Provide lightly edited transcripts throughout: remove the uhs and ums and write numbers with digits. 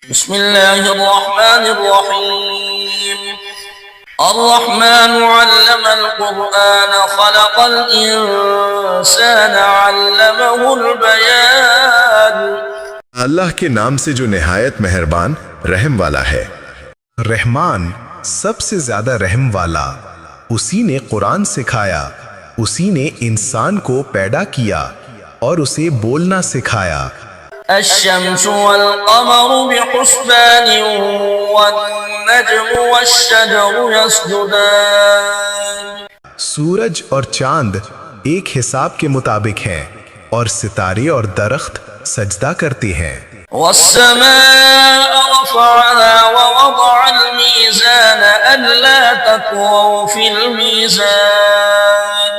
بسم اللہ الرحمن الرحیم الرحمن علم القرآن خلق الانسان علمہ البیان۔ اللہ کے نام سے جو نہایت مہربان رحم والا ہے۔ رحمان سب سے زیادہ رحم والا، اسی نے قرآن سکھایا، اسی نے انسان کو پیدا کیا اور اسے بولنا سکھایا۔ الشمس والقمر بحسبان والنجم والشجر يسجدان۔ سورج اور چاند ایک حساب کے مطابق ہیں اور ستارے اور درخت سجدہ کرتے ہیں۔ والسماء رفعها ووضع الميزان ألا تطغوا في الميزان۔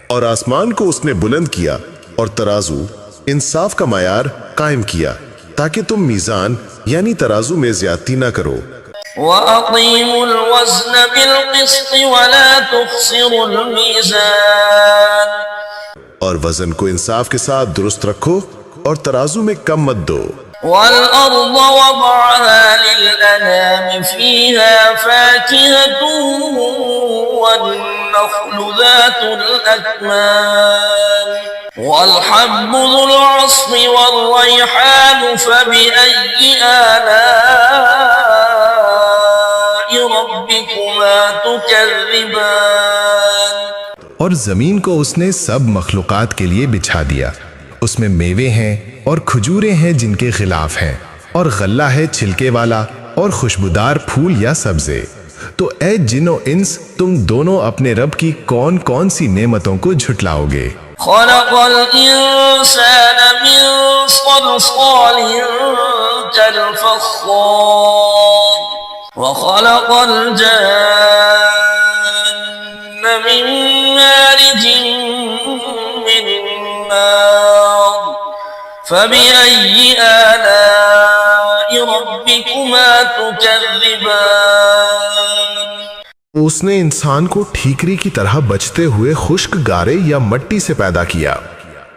اور آسمان کو اس نے بلند کیا اور ترازو انصاف کا معیار قائم کیا تاکہ تم میزان یعنی ترازو میں زیادتی نہ کرو۔ وَأَقِيمُوا الْوَزْنَ بِالْقِسْطِ وَلَا تُخْسِرُوا الْمِيزَانَ۔ اور وزن کو انصاف کے ساتھ درست رکھو اور ترازو میں کم مت دو۔ وَالْأَرْضَ وَضَعَهَا لِلْأَنَامِ فِيهَا فَاكِهَةٌ وَالنَّخْلُ ذَاتُ الْأَكْمَامِ وَالْحَبُّ ذُو الْعَصْفِ وَالرَّيْحَانُ فَبِأَيِّ آلَاءِ رَبِّكُمَا تُكَذِّبَانِ۔ اور زمین کو اس نے سب مخلوقات کے لیے بچھا دیا، اس میں میوے ہیں اور کھجوریں ہیں جن کے خلاف ہیں، اور غلہ ہے چھلکے والا اور خوشبودار پھول یا سبزے۔ تو اے جن و انس، تم دونوں اپنے رب کی کون کون سی نعمتوں کو جھٹلاؤ گے؟ خلق الانسان من صلصال كالفخار وخلق الجان من مارج من نار فبأي آلاء ربكما تكذبان۔ اس نے انسان کو ٹھیکری کی طرح بچتے ہوئے خشک گارے یا مٹی سے پیدا کیا،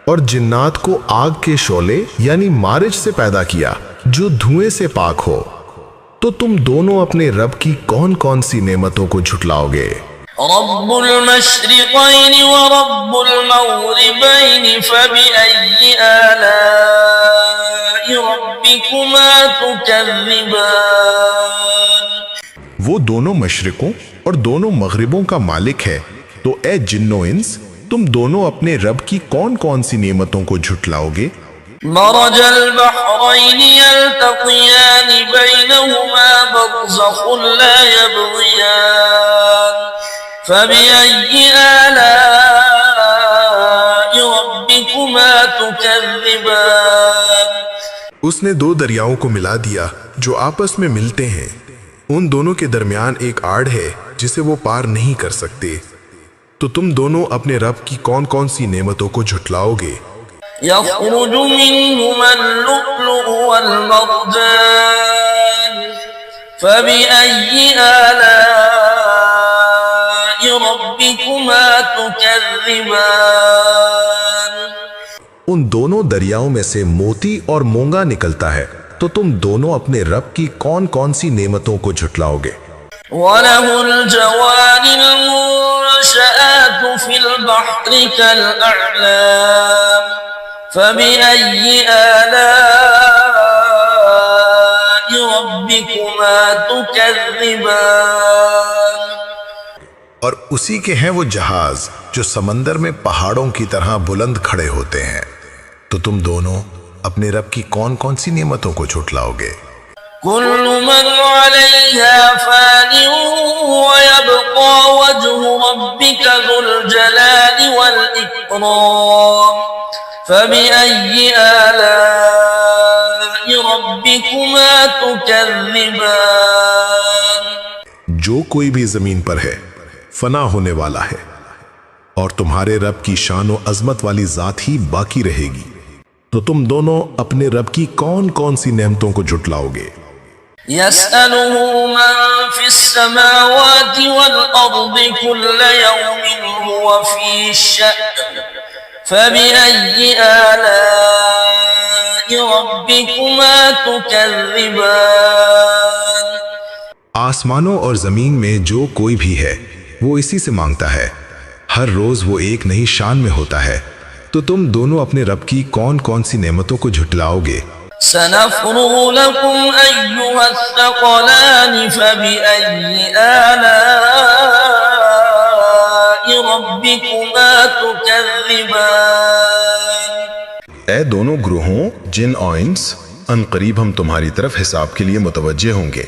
اور جنات کو آگ کے شعلے یعنی مارج سے پیدا کیا جو دھوئیں سے پاک ہو۔ تو تم دونوں اپنے رب کی کون کون سی نعمتوں کو جھٹلاؤ گے؟ رب المشرقین ورب المغربین فبأي آلاء ربكما تكذبان۔ وہ دونوں مشرقوں اور دونوں مغربوں کا مالک ہے، تو اے جن و انس، تم دونوں اپنے رب کی کون کون سی نعمتوں کو جھٹلاؤ گے؟ مرج البحرین یلتقیان بینہما برزخ لا یبغیان فبأي آلاء ربكما تكذبان۔ اس نے دو دریاؤں کو ملا دیا جو آپس میں ملتے ہیں، ان دونوں کے درمیان ایک آڑ ہے جسے وہ پار نہیں کر سکتے، تو تم دونوں اپنے رب کی کون کون سی نعمتوں کو جھٹلاؤ گے؟ یخرج منہما اللؤلؤ والمرجان فبأي آلاء ربكما تكذبان۔ ان دونوں دریاؤں میں سے موتی اور مونگا نکلتا ہے، تو تم دونوں اپنے رب کی کون کون سی نعمتوں کو جھٹلاؤ گے؟ وَلَهُ الْجَوَارِ الْمُنشَآتُ فِي الْبَحْرِ كَالْأَعْلَامِ فَبِأَيِّ آلَاءِ رَبِّكُمَا تُكَذِّبَانِ۔ اور اسی کے ہیں وہ جہاز جو سمندر میں پہاڑوں کی طرح بلند کھڑے ہوتے ہیں، تو تم دونوں اپنے رب کی کون کون سی نعمتوں کو جھٹلاؤ گے؟ كل من عليها فان ويبقى وجه ربك ذو الجلال والإكرام فبأي آلاء ربكما تكذبان۔ جو کوئی بھی زمین پر ہے فنا ہونے والا ہے، اور تمہارے رب کی شان و عظمت والی ذات ہی باقی رہے گی، تو تم دونوں اپنے رب کی کون کون سی نعمتوں کو جھٹلاؤ گے؟ يسأله من في السماوات والأرض كل يوم هو في شأن فبأي آلاء ربكما تكذبان آسمانوں اور زمین میں جو کوئی بھی ہے وہ اسی سے مانگتا ہے، ہر روز وہ ایک نئی شان میں ہوتا ہے، تو تم دونوں اپنے رب کی کون کون سی نعمتوں کو جھٹلاؤ گے؟ سنفرغ لكم أيها الثقلان فبأي آلاء ربكما تكذبان اے دونوں گروہوں جن اور انس، ان قریب ہم تمہاری طرف حساب کے لیے متوجہ ہوں گے،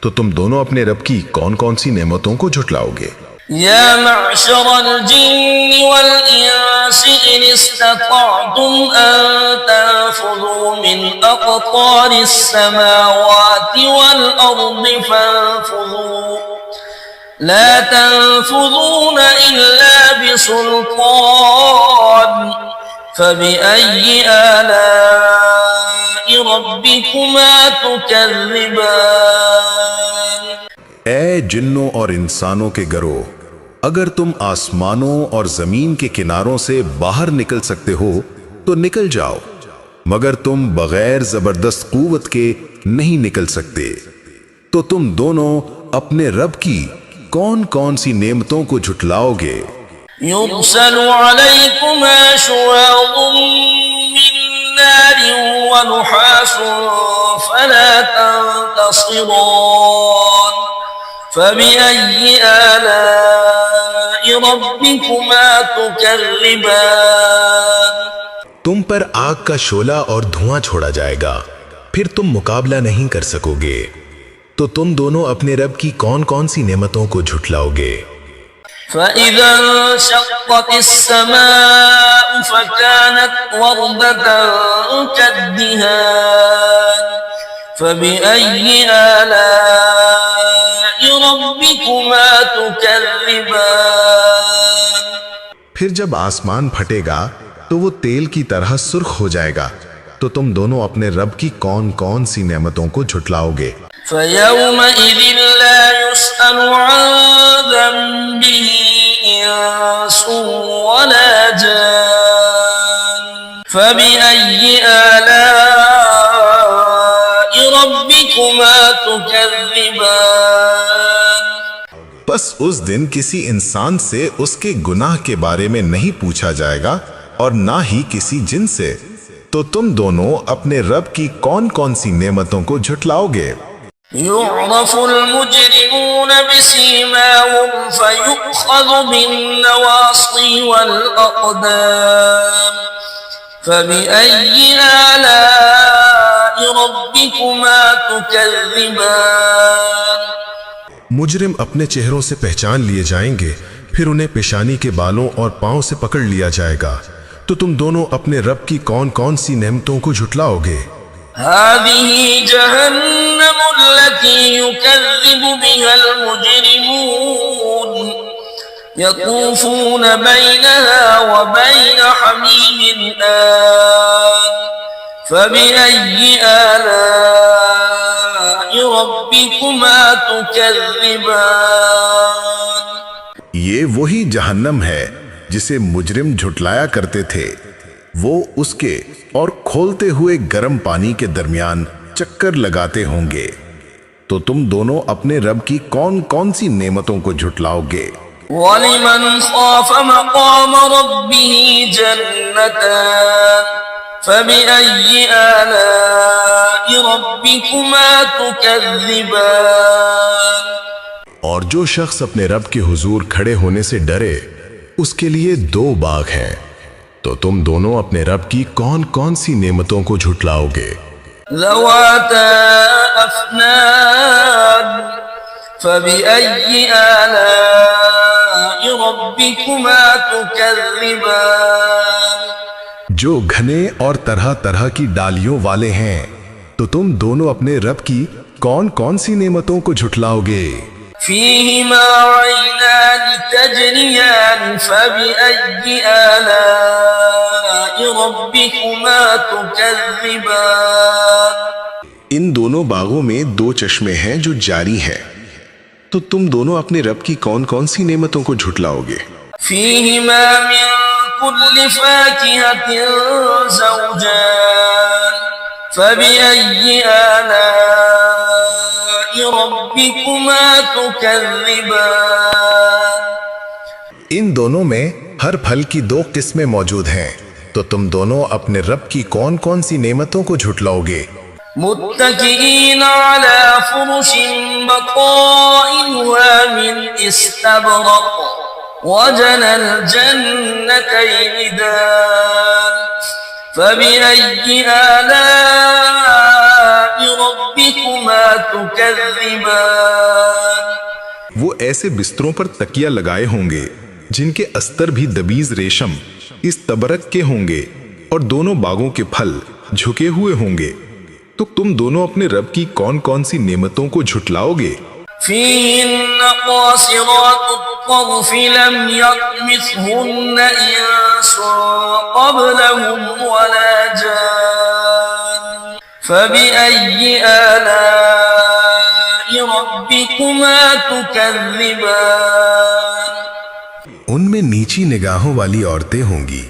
تو تم دونوں اپنے رب کی کون کون سی نعمتوں کو جھٹلاؤ گے؟ يا معشر الجن والإنس إن استطعتم أن تنفذوا من أقطار السماوات والأرض فانفذوا لا تنفذون إلا بسلطان فبأي آلاء ربكما تكذبان اے جنوں اور انسانوں کے گروہ، اگر تم آسمانوں اور زمین کے کناروں سے باہر نکل سکتے ہو تو نکل جاؤ، مگر تم بغیر زبردست قوت کے نہیں نکل سکتے، تو تم دونوں اپنے رب کی کون کون سی نعمتوں کو جھٹلاؤ گے؟ يرسل عليكما شواظ من نار ونحاس فلا تنتصران فبأي آلاء ربكما تكذبان تم پر آگ کا شعلہ اور دھواں چھوڑا جائے گا، پھر تم مقابلہ نہیں کر سکو گے، تو تم دونوں اپنے رب کی کون کون سی نعمتوں کو جھٹلاؤ گے؟ فإذا انشقت السماء فكانت وردة كالدهان فبأي آلاء ربكما تكذبان پھر جب آسمان پھٹے گا تو وہ تیل کی طرح سرخ ہو جائے گا، تو تم دونوں اپنے رب کی کون کون سی نعمتوں کو جھٹلاؤ گے؟ فيومئذ لا يسأل عن ذنبه إنس ولا جان فبأي آلاء ربكما تكذبان بس اس دن کسی انسان سے اس کے گناہ کے بارے میں نہیں پوچھا جائے گا اور نہ ہی کسی جن سے، تو تم دونوں اپنے رب کی کون کون سی نعمتوں کو جھٹلاؤ گے؟ يعرف المجرمون بسيماهم فيؤخذ بالنواصي والأقدام فبأي آلاء ربكما تكذبان مجرم اپنے چہروں سے پہچان لیے جائیں گے، پھر انہیں پیشانی کے بالوں اور پاؤں سے پکڑ لیا جائے گا، تو تم دونوں اپنے رب کی کون کون سی نعمتوں کو جھٹلاؤ گے؟ هذه جهنم التي يكذب بها المجرمون يطوفون بينها وبين حميم آن فبأي آلاء ربكما تكذبان یہ وہی جہنم ہے جسے مجرم جھٹلایا کرتے تھے، وہ اس کے اور کھولتے ہوئے گرم پانی کے درمیان چکر لگاتے ہوں گے، تو تم دونوں اپنے رب کی کون کون سی نعمتوں کو جھٹلاؤ گے؟ وَلِمَنْ خَافَ مَقَامَ رَبِّهِ جَنَّتَانِ فَبِأَيِّ آلَاءِ رَبِّكُمَا تُكَذِّبَانِ اور جو شخص اپنے رب کے حضور کھڑے ہونے سے ڈرے، اس کے لیے دو باغ ہیں، تو تم دونوں اپنے رب کی کون کون سی نعمتوں کو جھٹلاؤ گے؟ ذواتا افنان فبأي آلاء ربكما تكذبان جو گھنے اور طرح طرح کی ڈالیوں والے ہیں، تو تم دونوں اپنے رب کی کون کون سی نعمتوں کو جھٹلاؤ گے؟ فيهما عينان تجريان فبأي آلاء ربكما تكذبان ان دونوں باغوں میں دو چشمے ہیں جو جاری ہیں، تو تم دونوں اپنے رب کی کون کون سی نعمتوں کو جھٹلاؤ گے؟ فيهما من كل فاكهة زوجان فبأي آلاء ربكما تكذبان ان دونوں میں ہر پھل کی دو قسمیں موجود ہیں، تو تم دونوں اپنے رب کی کون کون سی نعمتوں کو جھٹلاؤ گے؟ متكئين على فرش بطائنها من استبرق وجنى الجنتين دان فبأي آلاء ربكما تكذبان وہ ایسے بستروں پر تکیہ لگائے ہوں گے جن کے استر بھی دبیز ریشم اس تبرک کے ہوں گے، اور دونوں باغوں کے پھل جھکے ہوئے ہوں گے، تو تم دونوں اپنے رب کی کون کون سی نعمتوں کو جھٹلاؤ گے؟ فيهن قاصرات الطرف لم يطمثهن إنس قبلهم ولا جان فبأي آلاء ربكما تكذبان ان میں نیچی نگاہوں والی عورتیں ہوں گی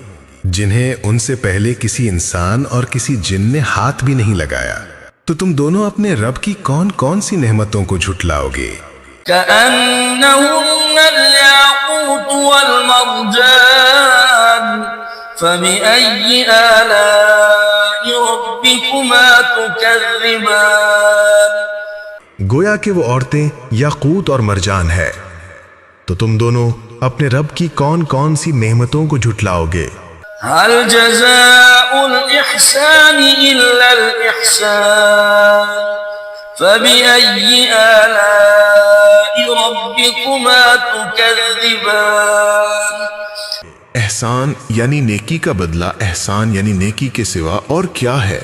جنہیں ان سے پہلے کسی انسان اور کسی جن نے ہاتھ بھی نہیں لگایا، تو تم دونوں اپنے رب کی کون کون سی نعمتوں کو جھٹلاؤ گے؟ كأنهن الياقوت والمرجان فبأي آلاء ربكما تكذبان گویا کہ وہ عورتیں یاقوت اور مرجان ہے، تو تم دونوں اپنے رب کی کون کون سی نعمتوں کو جھٹلاؤ گے؟ هل جزاء الإحسان إلا الإحسان فبأي آلاء ربكما تكذبان احسان یعنی نیکی کا بدلہ احسان یعنی نیکی کے سوا اور کیا ہے؟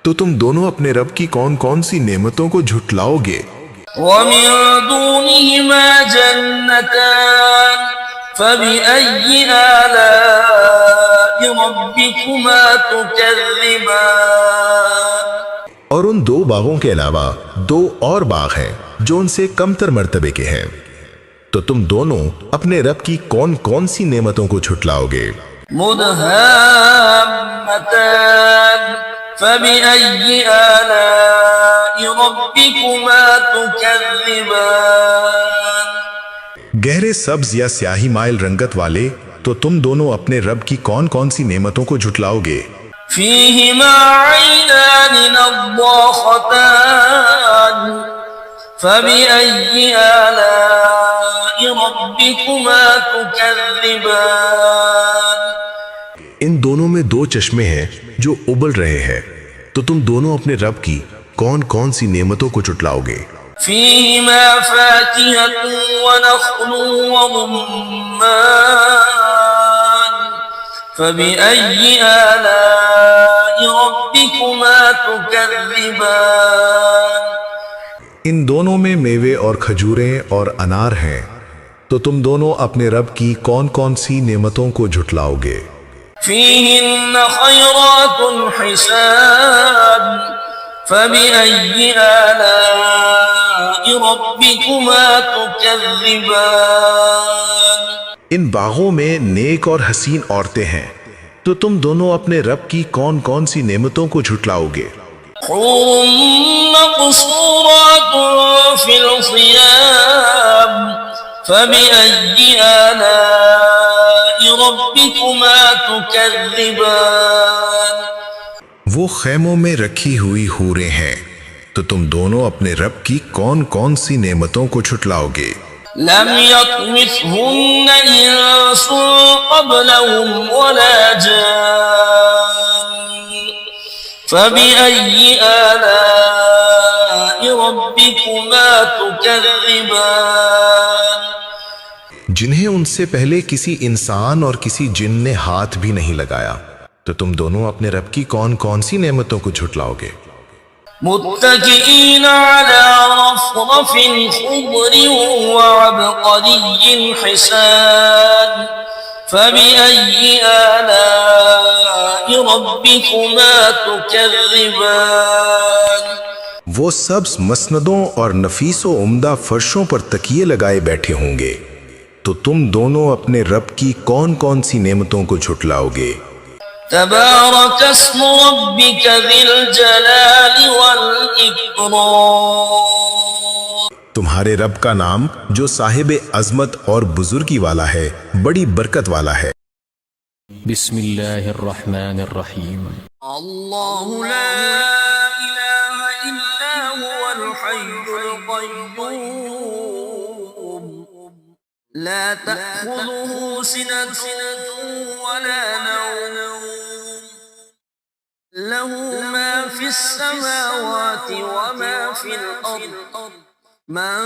تو تم دونوں اپنے رب کی کون کون سی نعمتوں کو جھٹلاؤ گے؟ ومن دونهما جنتان فبأي آلاء ربكما تكذبان اور ان دو باغوں کے علاوہ دو اور باغ ہیں جو ان سے کمتر مرتبے کے ہیں، تو تم دونوں اپنے رب کی کون کون سی نعمتوں کو جھٹلاؤ گے؟ مدهامتان فبأي آلاء ربكما تكذبان گہرے سبز یا سیاہی مائل رنگت والے، تو تم دونوں اپنے رب کی کون کون سی نعمتوں کو جھٹلاؤ گے؟ فيهما عينان نضاختان فبأي آلاء ربكما تكذبان ان دونوں میں دو چشمے ہیں جو ابل رہے ہیں، تو تم دونوں اپنے رب کی کون کون سی نعمتوں کو جھٹلاؤ گے؟ فيهما فاكهة ونخل ورمان فبأي آلاء ربكما تكذبان ان دونوں میں میوے اور کھجوریں اور انار ہیں، تو تم دونوں اپنے رب کی کون کون سی نعمتوں کو جھٹلاؤ گے؟ فيهن خيرات حسان فبأي آلاء ربكما تكذبان ان باغوں میں نیک اور حسین عورتیں ہیں، تو تم دونوں اپنے رب کی کون کون سی نعمتوں کو جھٹلاؤ گے؟ حور مقصورات في الخيام فبأي آلاء ربكما تكذبان وہ خیموں میں رکھی ہوئی حوریں ہیں، تو تم دونوں اپنے رب کی کون کون سی نعمتوں کو جھٹلاؤ گے؟ لم يطمثهن إنس قبلهم ولا جان فبأي آلاء ربكما تكذبان جنہیں ان سے پہلے کسی انسان اور کسی جن نے ہاتھ بھی نہیں لگایا، تو تم دونوں اپنے رب کی کون کون سی نعمتوں کو جھٹلاؤ گے؟ متكئين على رفرف خضر وعبقري حسان فبأي آلاء ربكما تكذبان وہ سبز مسندوں اور نفیس و عمدہ فرشوں پر تکیے لگائے بیٹھے ہوں گے، تو تم دونوں اپنے رب کی کون کون سی نعمتوں کو جھٹلاؤ گے؟ تبارك اسم ربك ذي الجلال والإكرام. تمہارے رب کا نام جو صاحب عظمت اور بزرگی والا ہے، بڑی برکت والا ہے۔ بسم اللہ الرحمن الرحیم۔ اللہ لا الہ الا هو الحی القیوم لا تأخذه سنة ولا نوم له ما في السماوات وما في الأرض من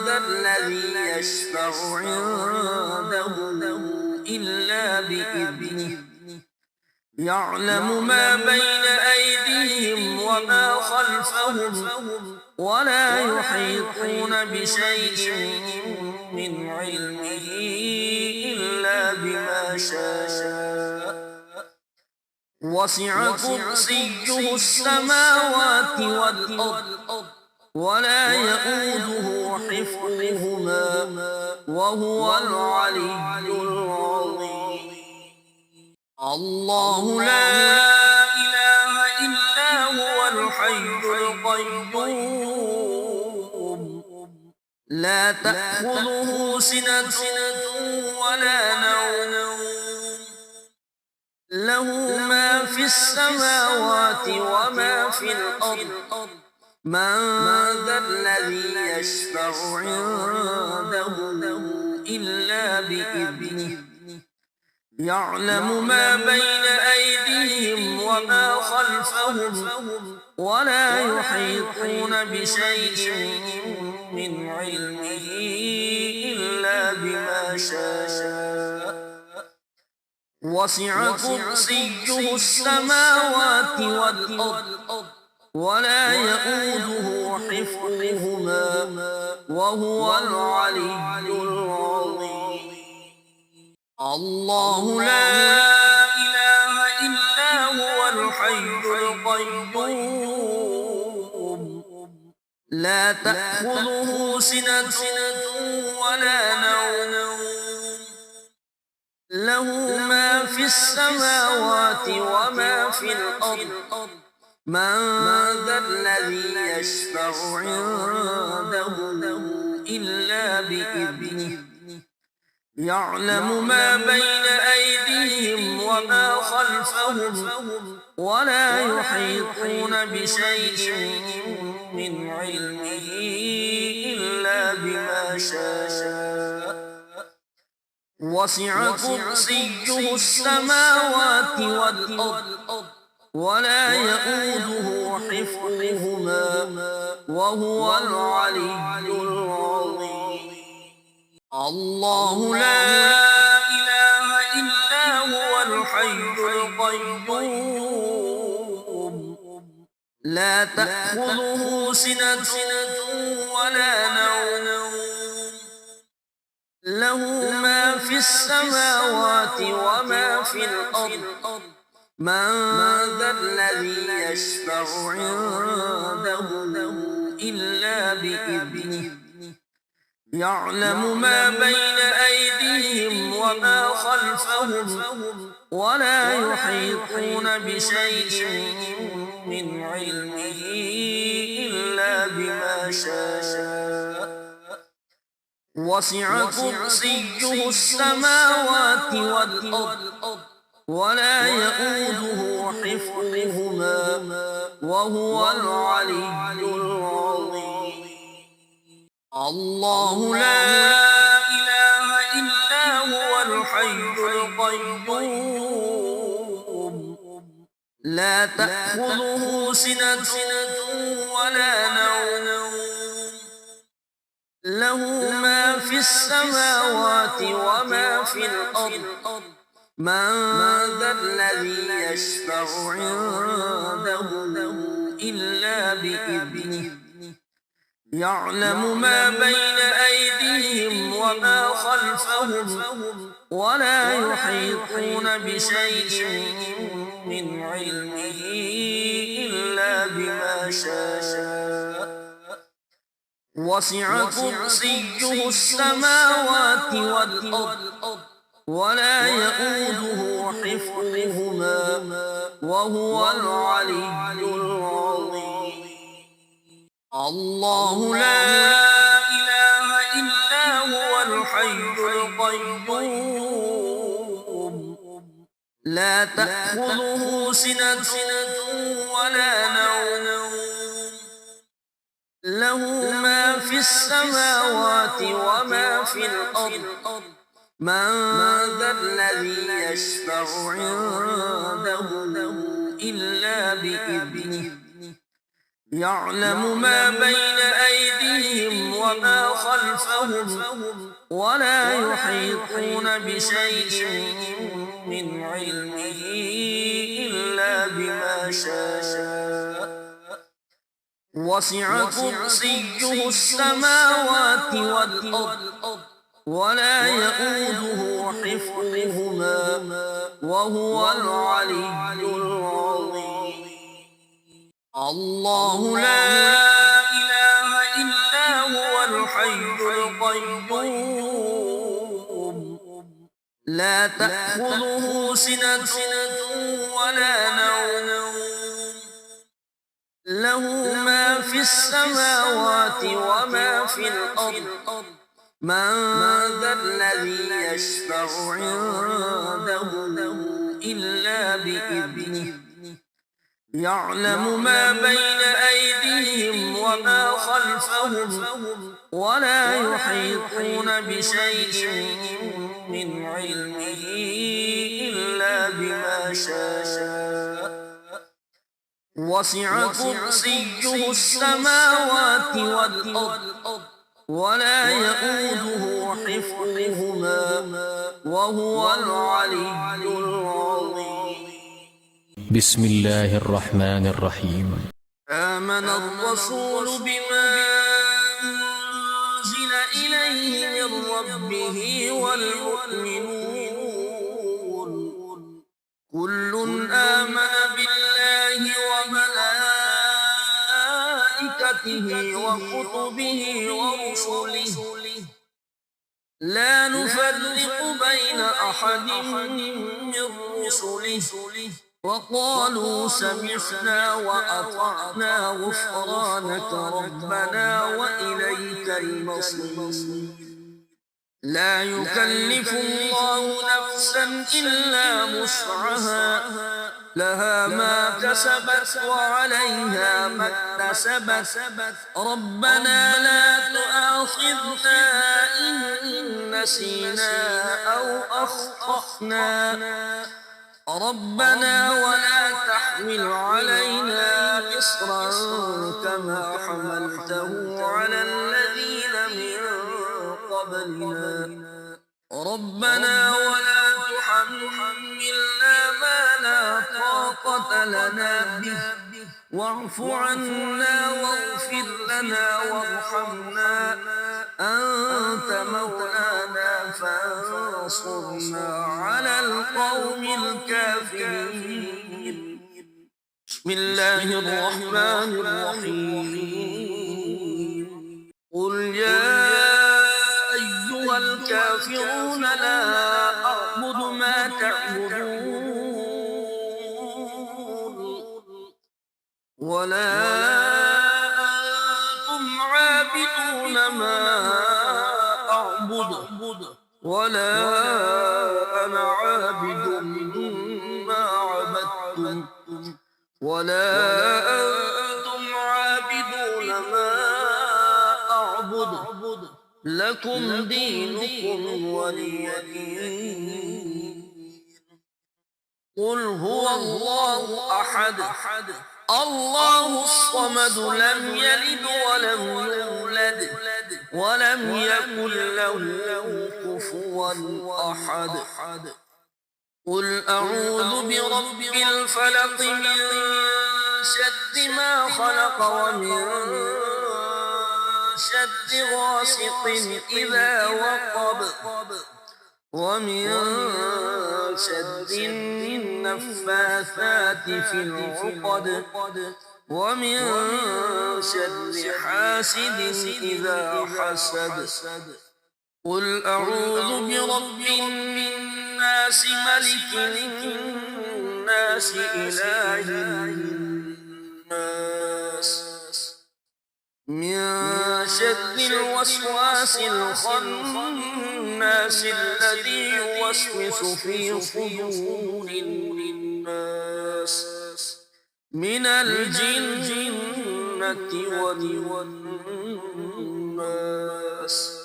ذا الذي يشفع عنده إلا بإذنه يعلم ما بين أيديهم وما خلفهم ولا يحيطون بشيء من علمه إلا بما شاء وسع كرسيه السماوات والأرض ولا يؤوده حفظهما وهو العلي العظيم. الله لا إله إلا هو الحي القيوم لا تأخذه سنة ولا نوم له ما في السماوات وما في الأرض من ذا الذي يشفع عنده إلا بإذنه يعلم ما بين أيديهم وما خلفهم ولا يحيطون بشيء من علمه إلا بما شاء وسع كرسيه السماوات والأرض ولا يؤوده حفظهما وهو العلي العظيم. الله لا إله إلا هو الحي القيوم لا تأخذه سنة ولا نوم له ما في السماوات وما في الأرض من ذا الذي يشفع عنده إلا بإذنه يعلم ما بين أيديهم وما خلفهم ولا يحيطون بشيء من علمه إلا بما شاء وسع كرسيه السماوات والأرض ولا يؤوده حفظهما وهو العلي العظيم. الله لا إله إلا هو الحي القيوم لا تأخذه سنة ولا نوم له ما في السماوات وما في الأرض من ذا الذي يشفع عنده إلا بإذنه يعلم ما بين أيديهم وما خلفهم ولا يحيطون بشيء من علمه إلا بما شاء وسع كرسيه السماوات والأرض ولا يؤوده حفظهما وهو العلي العظيم. الله لا إله إلا هو الحي القيوم لا تأخذه سنة ولا نوم له ما في السماوات وما في الأرض من ذا الذي يشفع عنده إلا بإذنه يعلم ما بين أيديهم وما خلفهم ولا يحيطون بشيء من علمه إلا بما شاء وسع كرسيه السماوات والأرض ولا يؤوده حفظهما وهو العلي العظيم. الله لا إله إلا هو الحي القيوم لا تأخذه سنة ولا نوم له ما في السماوات وما في الأرض من ذا الذي يشفع عنده إلا بإذنه يعلم ما بين أيديهم وما خلفهم ولا يحيطون بشيء من علمه إلا بما شاء وسع كرسيه السماوات والأرض ولا يؤوده حفظهما وهو العلي العظيم. الله لا إله إلا هو الحي القيوم لا تأخذه سنة ولا نوم له ما في السماوات وما في الأرض من ذا الذي يشفع عنده إلا بإذنه يعلم ما بين أيديهم وما خلفهم ولا يحيطون بشيء من علمه إلا بما شاء وسع كرسيه السماوات والأرض ولا يؤوده حفظهما وهو العلي العظيم. بسم الله الرحمن الرحيم. آمن الرسول بما أنزل إليه من ربه والمؤمنون كل آمن بالله وملائكته وكتبه ورسله لا نفرق بين أحد من رسله وقالوا سمعنا وأطعنا غفرانك ربنا وإليك المصير. لا يكلف الله نفسا إلا وسعها لها ما كسبت وعليها ما اكتسبت ربنا لا تؤاخذنا إن نسينا أو أخطأنا ربنا ولا تحمل علينا إصرا كما حملته على الذين من قبلنا ربنا ولا تحملنا ما لا طاقة لنا به واعف عنا واغفر لنا وارحمنا أنت مولانا فانصرنا على القوم الكافرين. بسم الله الرحمن الرحيم. قل يا أيها الكافرون لا أعبد ما تعبدون ولا أنتم عابدون ما أعبد ولا أنا عابد ما عبدتم ولا أنتم عابدون ما أعبد لكم دينكم ولي دين. قل هو الله أحد الله الصمد لم يلد ولم يولد ولم يكن له كفوا أحد. قل أعوذ برب الفلق من شر ما خلق ومن شر غاسق إذا وقب ومن شر النفاثات في العقد ومن شر حاسد إذا حسد. قل أعوذ برب الناس ملك الناس إله الناس من شر الوسواس الخناس الذي يوسوس في صدور الناس من الجنة والناس.